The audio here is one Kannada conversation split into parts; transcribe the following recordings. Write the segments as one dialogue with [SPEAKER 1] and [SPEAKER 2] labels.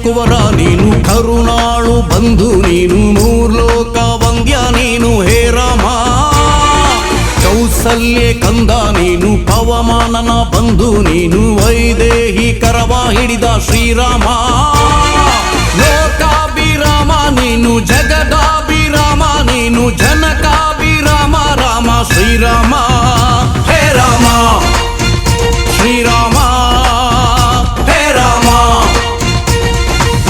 [SPEAKER 1] ಕುವರ ನೀನು, ಕರುಣಾಳು ಬಂಧು ನೀನು, ಮೂರ್ಲೋಕ ವಂದ್ಯ ನೀನು ಹೇ ರಾಮ. ಕೌಸಲ್ಯ ಕಂದ ನೀನು, ಪವಮಾನನ ಬಂಧು ನೀನು, ವೈದೇಹಿ ಕರವ ಹಿಡಿದ ಶ್ರೀರಾಮ. ಲೋಕಾಭಿರಾಮ ನೀನು, ಜಗದಾಭಿರಾಮ ನೀನು, ಜನಕಾಭಿರಾಮ ರಾಮ ಶ್ರೀರಾಮ ಹೇ ರಾಮ ಶ್ರೀರಾಮ ಹೇ ರಾಮ.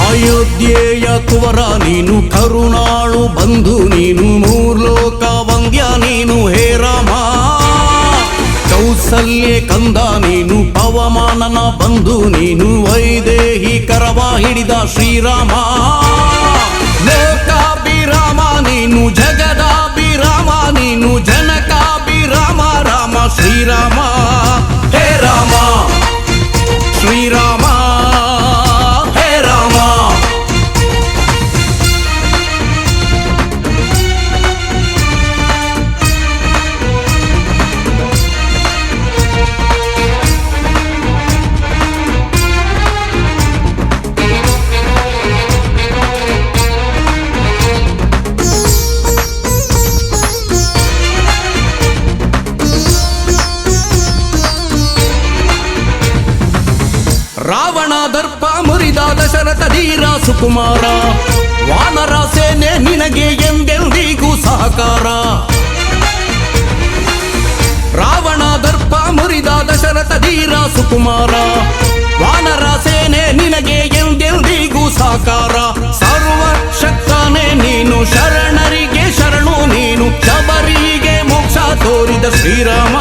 [SPEAKER 1] ಅಯೋಧ್ಯೆಯ ಕುವರ ನೀನು, ಕರುಣಾಳು ಬಂಧು ನೀನು, ಮೂರ್ಲೋಕ ವಂದ್ಯ ನೀನು ಹೇ ರಾಮ. ಕೌಸಲ್ಯ ಕಂದ ನೀನು, ಪವಮಾನನ ಬಂಧು ನೀನು, ವೈದೇಹಿ ಕರವ ಹಿಡಿದ ಶ್ರೀರಾಮ. ಲೋಕಾಭಿರಾಮ ನೀನು, ಜಗದಾಭಿರಾಮ ನೀನು, ಜನಕಾಭಿರಾಮ ರಾಮ ಶ್ರೀರಾಮ ಹೇ ರಾಮ ಶ್ರೀರಾಮ ಹೇ ರಾಮ. ರಾವಣ ದರ್ಪ ಮುರಿದ ದಶರಥ ಧೀರ ಸುಕುಮಾರ, ವಾನರ ಸೇನೆ ನಿನಗೆ ಎಂದೆಂದಿಗೂ ಸಹಕಾರ. ರಾವಣ ದರ್ಪ ಮುರಿದ ದಶರಥ ಧೀರ ಸುಕುಮಾರ, ವಾನರ ಸೇನೆ ನಿನಗೆ ಎಂದೆಂದಿಗೂ ಸಹಕಾರ. ಸರ್ವ ಶಕ್ತನೇ ನೀನು, ಶರಣರಿಗೆ ಶರಣು ನೀನು, ಶಬರಿಗೆ ಮೋಕ್ಷ ತೋರಿದ ಶ್ರೀರಾಮ